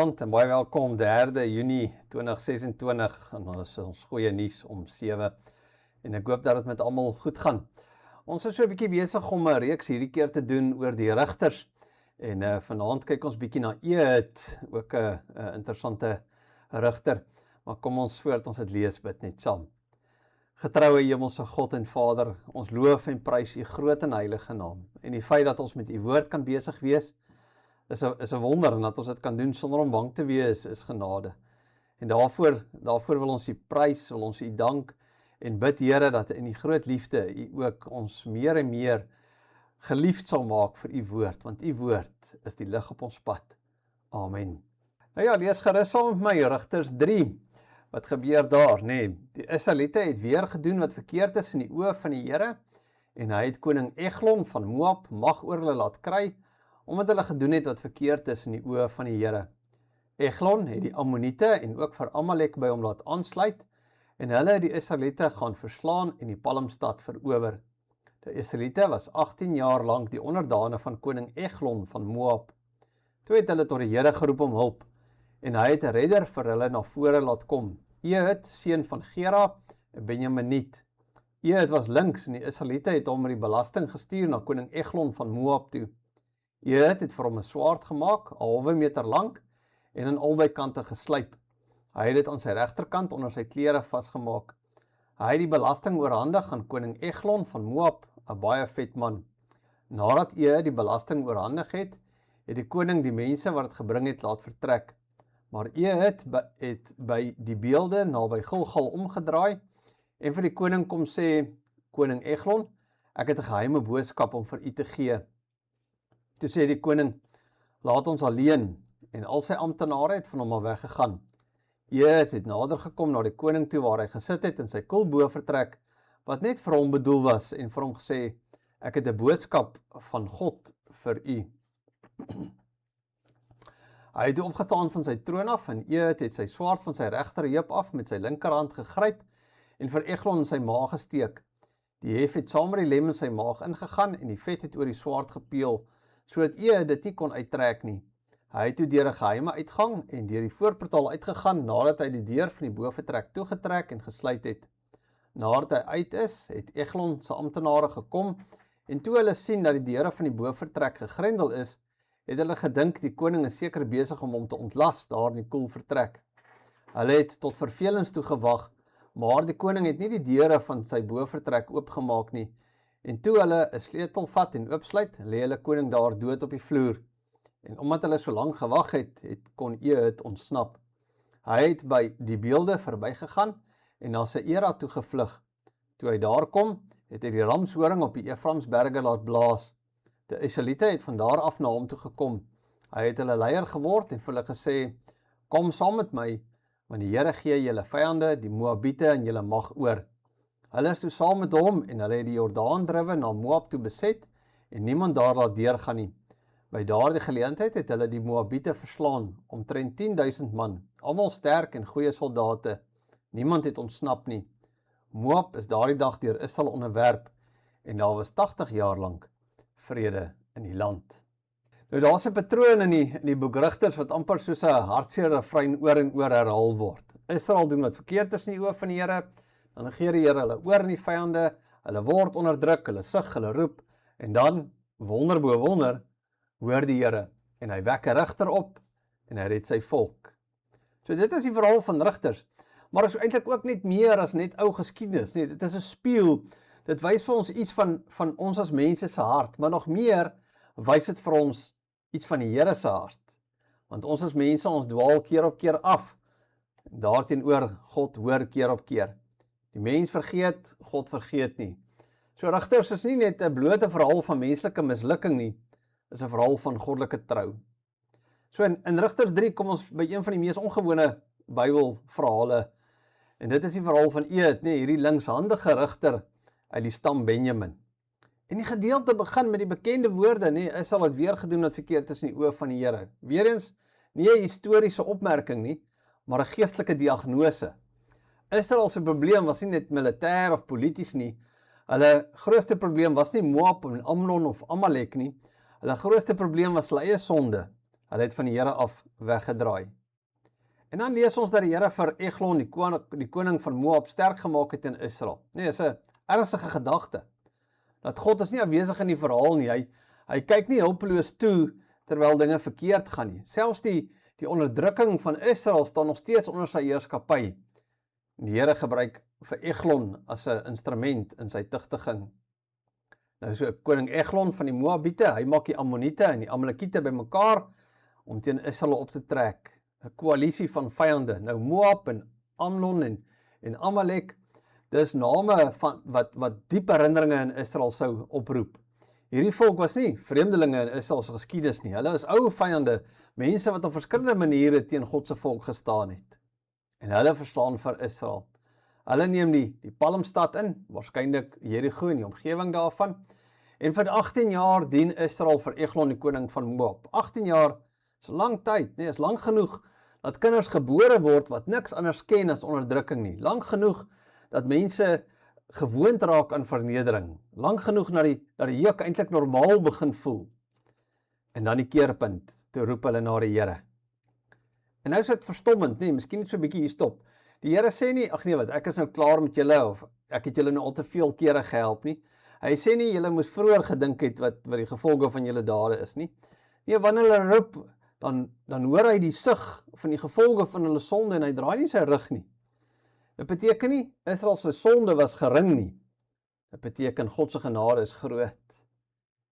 Goeienaand en baie welkom 3 Junie 2026 en ons is ons goeie nuus om 7 en ek hoop dat dit met almal goed gaan. Ons is so 'n bietjie besig om 'n reeks hierdie keer te doen oor die rigters en vanaand kyk ons bietjie na Ehud, ook 'n interessante rigter. Maar kom ons voort ons dit lees bid net saam. Getroue Hemelse God en Vader, ons loof en prys U groot en heilige naam en die feit dat ons met U woord kan besig wees is 'n wonder en dat ons dit kan doen sonder om bang te wees is genade. En daarvoor wil ons U prys, wil ons U dank en bid Here dat in die groot liefde U ook ons meer en meer geliefd sal maak vir U woord, want U woord is die lig op ons pad. Amen. Nou ja, lees gerus saam met my Rigters 3. Wat gebeur daar, nee? Die Israeliete het weer gedoen wat verkeerd is in die oë van die Here en hy het koning Eglon van Moab mag oor hulle laat kry, omdat hulle gedoen het wat verkeerd is in die oë van die Here. Eglon het die Ammoniete en ook vir Amalek by hom laat aansluit, en hulle het die Israeliete gaan verslaan en die Palmstad verower. Die Israeliete was 18 jaar lank die onderdane van koning Eglon van Moab. Toe het hulle tot die Here geroep om hulp, en hy het 'n redder vir hulle na vore laat kom, Ehud, seun van Gera, 'n Benjaminiet. Ehud was links en die Israeliete het hom met die belasting gestuur na koning Eglon van Moab toe. Ehud het vir hom 'n swaard gemaak, 'n halwe meter lank en aan albei kante geslyp. Hy het dit aan sy regterkant onder sy klere vasgemaak. Hy het die belasting oorhandig aan koning Eglon van Moab, 'n baie vet man. Nadat Ehud die belasting oorhandig het die koning die mense wat dit gebring het laat vertrek. Maar Ehud het by die beelde naby Gilgal omgedraai en vir die koning kom sê, koning Eglon, ek het 'n geheime boodskap om vir u te gee. Toe sê die koning, laat ons alleen, en al sy amptenare het van hom al weggegaan. Ehud het nader gekom na die koning toe waar hy gesit het in sy koelbovertrek, wat net vir hom bedoel was, en vir hom gesê, ek het 'n boodskap van God vir u. Hy het opgestaan van sy troon af, en Ehud het sy swaard van sy regterheup af met sy linkerhand gegryp, en vir Eglon in sy maag gesteek. Die hef het saam met die lem in sy maag ingegaan, en die vet het oor die swaard gepeel, sodat Ehud dit nie kon uittrek nie. Hy het toe deur 'n geheime uitgang en deur die voorportaal uitgegaan nadat hy die deur van die bovertrek toegetrek en gesluit het. Nadat hy uit is, het Eglon se amptenare gekom en toe hulle sien dat die deure van die bovertrek gegrendel is, het hulle gedink die koning is seker besig om hom te ontlas daar in die koelvertrek. Hulle het tot vervelings toe gewag, maar die koning het nie die deure van sy bovertrek oopgemaak nie. En toe hulle 'n sleutel vat en oopsluit, lê hulle koning daar dood op die vloer. En omdat hulle so lank gewag het, kon Ehud ontsnap. Hy het by die beelde verbygegaan en na sy era toe gevlug. Toe hy daar kom, het hy die ramshoring op die Efraimsberge laat blaas. Die Israeliete het van daar af na hom toe gekom. Hy het hulle leier geword en vir hulle gesê, kom saam met my, want die Here gee julle vyande, die Moabiete, in julle mag oor. Hulle is toe saam met hom en hulle het die Jordaandriwe na Moab toe beset en niemand daar laat deurgaan nie. By daardie geleentheid het hulle die Moabiete verslaan, omtrent 10.000 man, almal sterk en goeie soldate. Niemand het ontsnap nie. Moab is daardie dag deur Israel onderwerp en daar was 80 jaar lank vrede in die land. Nou daar's 'n patroon in die boek Rigters wat amper soos 'n hartseer refrein oor en oor herhaal word. Israel doen wat verkeerd is in die oë van die Here, dan gee die Here hulle oor aan die vyande, hulle word onderdruk, hulle sug, hulle roep, en dan, wonder bo wonder, hoor die Here, en hy wek 'n rigter op, en hy red sy volk. So dit is die verhaal van Rigters, maar is eintlik ook net meer as net ou geskiedenis, nee, dit is 'n spieël, dit wys vir ons iets van ons as mense se hart, maar nog meer wys dit vir ons iets van die Here se hart, want ons as mense, ons dwaal keer op keer af, en daarteenoor God hoor keer op keer. Die mens vergeet, God vergeet nie. So Rigters is nie net 'n blote verhaal van menslike mislukking nie, is 'n verhaal van goddelike trou. So in Rigters 3 kom ons by een van die mees ongewone Bybelverhale, en dit is die verhaal van Ehud, hierdie linkshandige rigter uit die stam Benjamin. En die gedeelte begin met die bekende woorde, Israel het weer gedoen wat verkeerd is in die oë van die Here. Weereens, nie 'n historiese opmerking nie, maar 'n geestelike diagnose. Israel se probleem was nie net militêr of polities nie. Hulle grootste probleem was nie Moab en Amnon of Amalek nie. Hulle grootste probleem was hulle eie sonde. Hulle het van die Here af weggedraai. En dan lees ons dat die Here vir Eglon, die koning van Moab, sterk gemaak het in Israel. Nee, is 'n ernstige gedagte. Dat God is nie afwesig in die verhaal nie. Hy kyk nie hulpeloos toe terwyl dinge verkeerd gaan nie. Selfs die onderdrukking van Israel staan nog steeds onder sy heerskappy. Die Here gebruik vir Eglon as 'n instrument in sy tugtiging. Nou so koning Eglon van die Moabiete, hy maak die Ammoniete en die Amalekiete bymekaar om teen Israel op te trek. 'n Koalisie van vyande. Nou Moab en Amnon en Amalek, dis name van wat diep herinneringe in Israel sou oproep. Hierdie volk was nie vreemdelinge in Israel se geskiedenis nie. Hulle is ou vyande, mense wat op verskillende maniere teen God se volk gestaan het. En hulle verslaan vir Israel. Hulle neem die Palmstad in, waarskynlik Jerigo en die omgewing daarvan. En vir 18 jaar dien Israel vir Eglon, die koning van Moab. 18 jaar is 'n lang tyd, nee, is lank genoeg dat kinders gebore word wat niks anders ken as onderdrukking nie. Lank genoeg dat mense gewoond raak aan vernedering. Lank genoeg na die juk eintlik normaal begin voel. En dan die keerpunt, toe roep hulle na die Here. En nou is dit verstommend, nee, miskien net so 'n bietjie hier stop. Die Here sê nie, ag nee wat, ek is nou klaar met julle, of ek het julle nou al te veel kere gehelp nie. Hy sê nie, julle moes vroeër gedink het wat die gevolge van julle dade is nie. Nee, wanneer hulle roep, dan hoor hy die sug van die gevolge van hulle sonde en hy draai nie sy rug nie. Dit beteken nie, Israel se sonde was gering nie. Dit beteken God se genade is groot.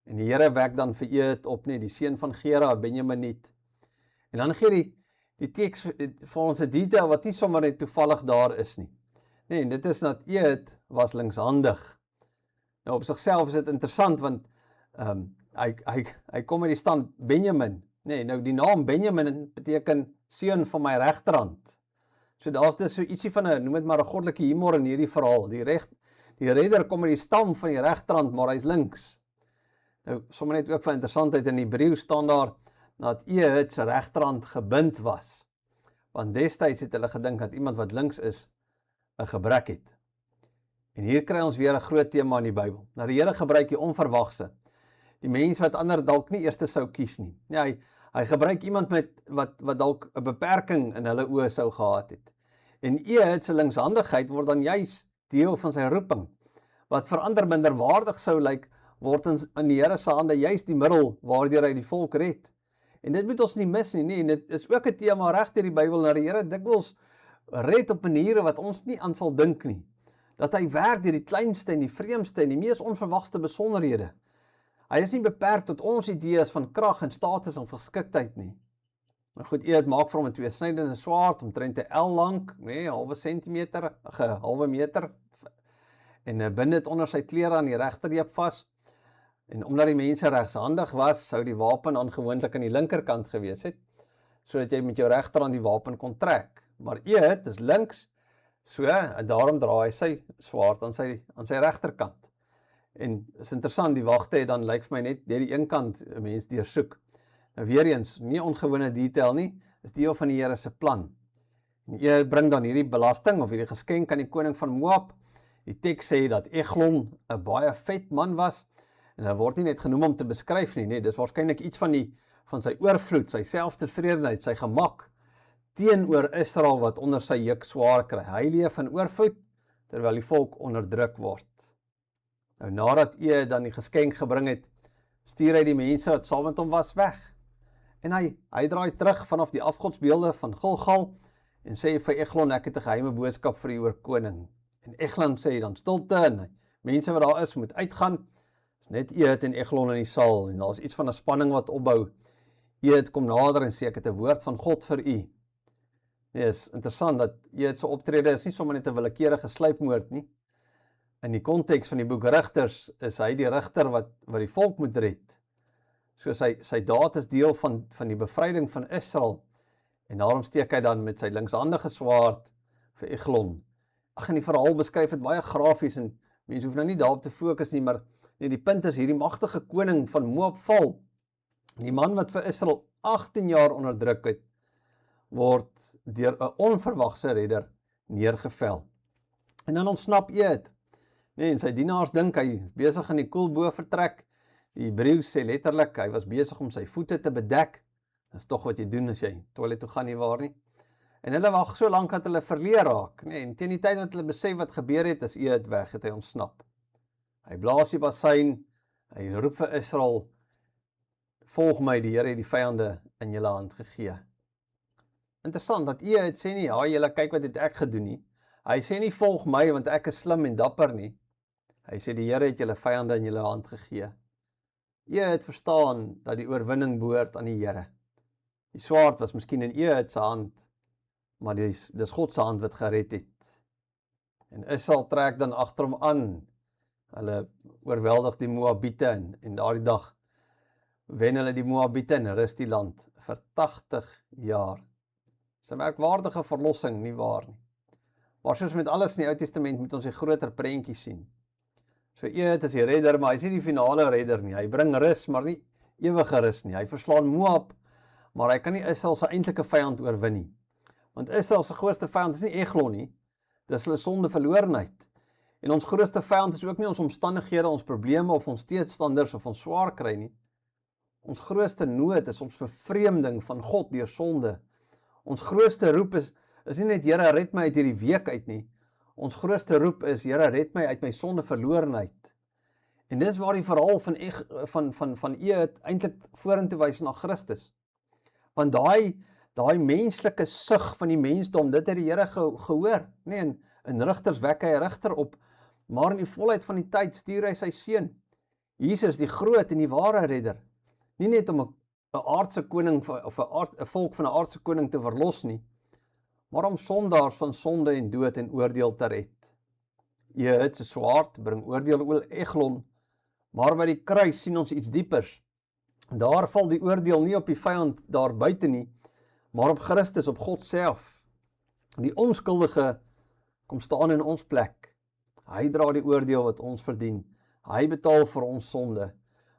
En die Here wek dan vir Ehud op, nie, die seun van Gera, Benjaminiet. En dan gee die teks vir ons 'n detail wat nie sommer net toevallig daar is nie. Nee, en dit is dat Ehud was linkshandig. Nou op sigself is dit interessant, want hy kom uit die stand Benjamin. Nee, nou die naam Benjamin beteken seun van my regterhand. So daar's dus so ietsie van 'n, noem dit maar 'n goddelike humor in hierdie verhaal. Die redder kom uit die stam van die regterhand, maar hy's links. Nou, sommer net ook van interessantheid, in Hebreë staan daar dat Ehud se regterhand gebind was. Want destyds het hulle gedink dat iemand wat links is 'n gebrek het. En hier kry ons weer 'n groot tema in die Bybel. Nou die Here gebruik die onverwagse. Die mens wat ander dalk nie eers sou kies nie. Ja, hy gebruik iemand wat dalk 'n beperking in hulle oë sou gehad het. En Ehud se linkshandigheid word dan juis deel van sy roeping. Wat vir ander minderwaardig sou lyk, word in die Here se hande juis die middel waardeur hy die volk red. En dit moet ons nie mis nie, en dit is ook 'n tema reg deur die Bybel, dat die Here dikwels red op maniere wat ons nie aan sal dink nie. Dat hy werk deur die kleinste en die vreemdste en die mees onverwagste besonderhede. Hy is nie beperk tot ons idees van krag en status en geskiktheid nie. Maar goed, Ehud maak vir hom 'n tweesnydende swaard, omtrent 'n L lank, nee, 'n halwe meter, en bind dit onder sy klere aan die regterheup vas. En omdat die mense regshandig was, sou die wapen dan gewoonlik aan die linkerkant gewees het, sodat jy met jou regterhand die wapen kon trek. Maar Ehud is links, so, en daarom draai hy sy swaard aan sy regterkant. En is interessant, die wagte het dan lyk vir my net deur die een kant 'n mens deursoek. Nou weer eens, nie ongewone detail nie, is deel van die Here se plan. En Ehud bring dan hierdie belasting of hierdie geskenk aan die koning van Moab. Die teks sê dat Eglon 'n baie vet man was, en hy word nie net genoem om te beskryf nie, dis waarskynlik iets van sy oorvloed, sy selftevredenheid, sy gemak teenoor Israel wat onder sy juk swaar kry. Hy leef in oorvloed terwyl die volk onderdruk word. Nou nadat Ehud dan die geskenk gebring het, stuur hy die mense wat saam met hom was weg. En hy draai terug vanaf die afgodsbeelde van Gilgal en sê vir Eglon, ek het 'n geheime boodskap vir u oor koning. En Eglon sê dan stilte, en mense wat daar is moet uitgaan. Is net Ehud en Eglon in die saal, en daar is iets van 'n spanning wat opbou. Ehud kom nader en sê, ek het 'n woord van God vir u. Nee, is interessant dat Ehud se optrede is nie sommer net 'n willekeurige sluipmoord nie. In die konteks van die boek Rigters is hy die rigter wat die volk moet red. So sy daad is deel van die bevryding van Israel, en daarom steek hy dan met sy linkshandige swaard vir Eglon. Ag, en die verhaal beskryf dit baie grafies, en mense hoef nou nie daarop te fokus nie, maar nee, die punt is, hierdie magtige koning van Moab val. Die man wat vir Israel 18 jaar onderdruk het, word deur 'n onverwagse redder neergevel. En dan ontsnap Ehud. Nee, en sy dienaars dink hy is besig in die koelbo vertrek. Die Hebreë sê letterlik, hy was besig om sy voete te bedek. Dis tog wat jy doen as jy toilet toe gaan nie waar nie. En hulle wag so lank dat hulle verleer raak, nee, en teen die tyd wat hulle besef wat gebeur het, is Ehud weg, het hy ontsnap. Hy blaas die bassein, hy roep vir Israel, volg my, die Here het die vyande in julle hand gegee. Interessant dat Ehud sê nie, ja, julle kyk wat het ek gedoen nie. Hy sê nie, volg my, want ek is slim en dapper nie. Hy sê, die Here het julle vyande in julle hand gegee. Ehud verstaan dat die oorwinning behoort aan die Here. Die swaard was miskien in Ehud se hand, maar dis God se hand wat gered het. En Israel trek dan agter hom aan. Hulle oorweldig die Moabiete en daardie dag wen hulle die Moabiete en rus die land vir 80 jaar. Dis 'n merkwaardige verlossing, nie waar nie. Maar soos met alles in die Ou Testament moet ons die groter prentjie sien. So Ehud is die redder, maar hy is nie die finale redder nie. Hy bring rus, maar nie ewige rus nie. Hy verslaan Moab, maar hy kan nie Israel se eintlike vyand oorwin nie. Want Israel se grootste vyand is nie Eglon nie. Dis hulle sondeverlorenheid. En ons grootste vyand is ook nie ons omstandighede, ons probleme of ons teestanders of ons swaar kry nie. Ons grootste nood is ons vervreemding van God deur sonde. Ons grootste roep is nie net Here red my uit hierdie week uit nie. Ons grootste roep is Here red my uit my sondeverlorenheid. En dis waar die verhaal van Ehud eintlik vorentoe wys na Christus. Want daai menslike sug van die mensdom, dit het die Here gehoor. Nee, in Rigters wek hy 'n rigter op, maar in die volheid van die tyd stuur hy sy seun, Jesus, die groot en die ware redder. Nie net om 'n aardse koning of 'n volk van 'n aardse koning te verlos nie, maar om sondaars van sonde en dood en oordeel te red. Ehud se swaard bring oordeel oor Eglon, maar by die kruis sien ons iets diepers. Daar val die oordeel nie op die vyand daar buite nie, maar op Christus, op God self. Die onskuldige kom staan in ons plek. Hy dra die oordeel wat ons verdien. Hy betaal vir ons sonde.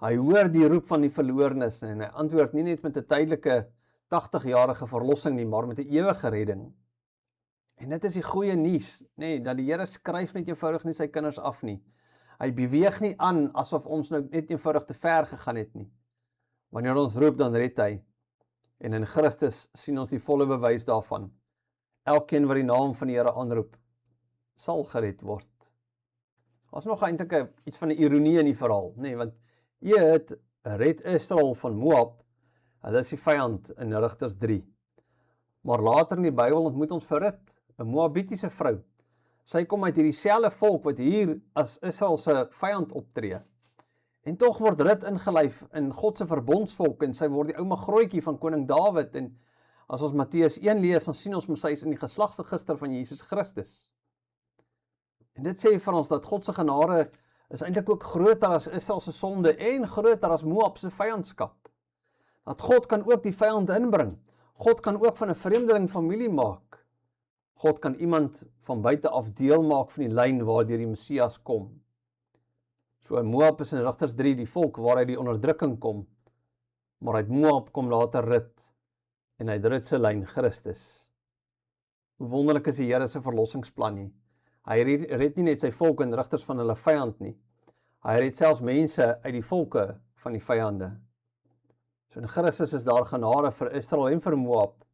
Hy hoor die roep van die verloornes en hy antwoord nie net met 'n tydelike 80-jarige verlossing nie, maar met 'n ewige redding. En dit is die goeie nuus, nee, dat die Here skryf net eenvoudig nie sy kinders af nie. Hy beweeg nie aan asof ons nou net eenvoudig te ver gegaan het nie. Wanneer ons roep, dan red hy. En in Christus sien ons die volle bewys daarvan. Elkeen wat die naam van die Here aanroep, sal gered word. Daar's nog eintlik iets van 'n ironie in die verhaal, nee, want Ehud red Israel van Moab. Hulle is die vyand in Rigters 3. Maar later in die Bybel ontmoet ons vir Rut, 'n Moabitiese vrou. Sy kom uit hierdie selfde volk wat hier as Israel se vyand optree. En tog word Rut ingelyf in God se verbondsvolk en sy word die ouma grootjie van koning Dawid. En as ons Matteus 1 lees, dan sien ons sy is in die geslagsregister van Jesus Christus. En dit sê vir ons dat God se genade is eintlik ook groter as Israel se sonde en groter as Moab se vyandskap. Dat God kan ook die vyand inbring. God kan ook van 'n vreemdeling familie maak. God kan iemand van buite af deel maak van die lyn waardeur die Messias kom. So Moab is in Rigters 3 die volk waar hy die onderdrukking kom, maar uit Moab kom later Rut en uit Rut se lyn Christus. Hoe wonderlik is die Here se verlossingsplan nie. Hy red nie net sy volk en rigters van hulle vyand nie. Hy red selfs mense uit die volke van die vyande. So in Christus is daar genade vir Israel en vir Moab,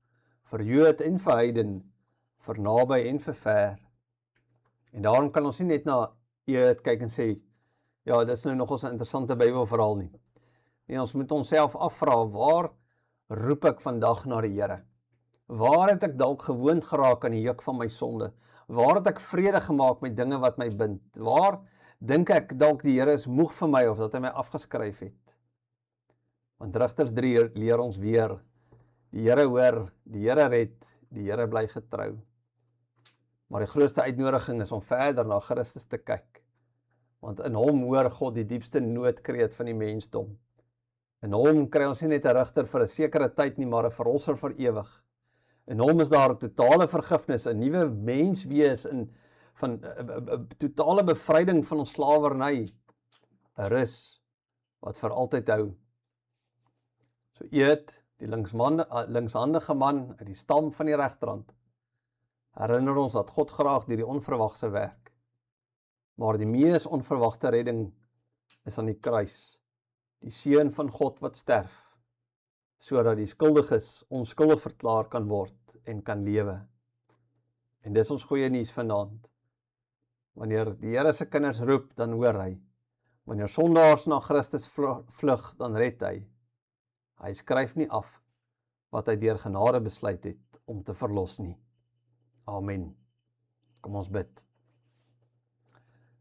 vir Jood en vir heiden, vir naby en vir ver. En daarom kan ons nie net na Ehud kyk en sê, ja, dis nou nogals 'n interessante Bybelverhaal nie. En ons moet onsself afvra, waar roep ek vandag na die Here? Waar het ek dalk gewoond geraak aan die juk van my sonde? Waar het ek vrede gemaak met dinge wat my bind? Waar dink ek dalk die Here is moeg vir my of dat hy my afgeskryf het? Want Rigters 3 leer ons weer, die Here hoor, die Here red, die Here bly getrou. Maar die grootste uitnodiging is om verder na Christus te kyk. Want in hom hoor God die diepste noodkreet van die mensdom. In hom kry ons nie net 'n rigter vir 'n sekere tyd nie, maar 'n verlosser vir ewig. In hom is daar 'n totale vergifnis, 'n nuwe mens wees, van 'n totale bevryding van ons slawerny, 'n rus wat vir altyd hou. So Ehud, die linkshandige man uit die stam van die regterhand, herinner ons dat God graag deur die onverwagse werk. Maar die mees onverwagte redding is aan die kruis. Die seun van God wat sterf, sodat die skuldiges onskuldig verklaar kan word en kan lewe. En dis ons goeie nuus vanaand. Wanneer die Here se kinders roep, dan hoor hy. Wanneer sondaars na Christus vlug, dan red hy. Hy skryf nie af wat hy deur genade besluit het om te verlos nie. Amen. Kom ons bid.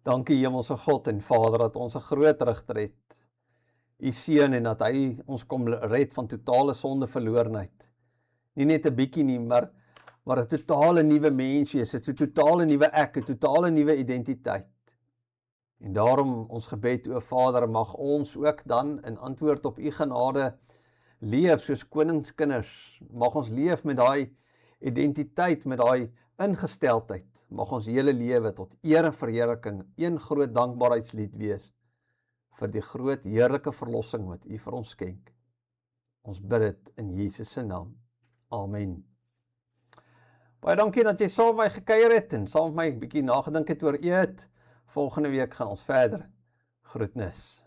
Dankie Hemelse God en Vader dat ons 'n groot Regter het. U seun en dat hy ons kom red van totale sondeverlorenheid. Nie net 'n bietjie nie, maar 'n totale nuwe mens wees, 'n totale nuwe ek, 'n totale nuwe identiteit. En daarom ons gebed, o Vader, mag ons ook dan in antwoord op u genade leef soos koningskinders. Mag ons leef met daai identiteit, met daai ingesteldheid. Mag ons hele lewe tot eer en verheerliking een groot dankbaarheidslied wees vir die groot heerlike verlossing wat u vir ons skenk. Ons bid dit in Jesus se naam. Amen. Baie dankie dat jy saam met my gekuier het en saam met my 'n bietjie nagedink het oor eet. Volgende week gaan ons verder. Groetnis.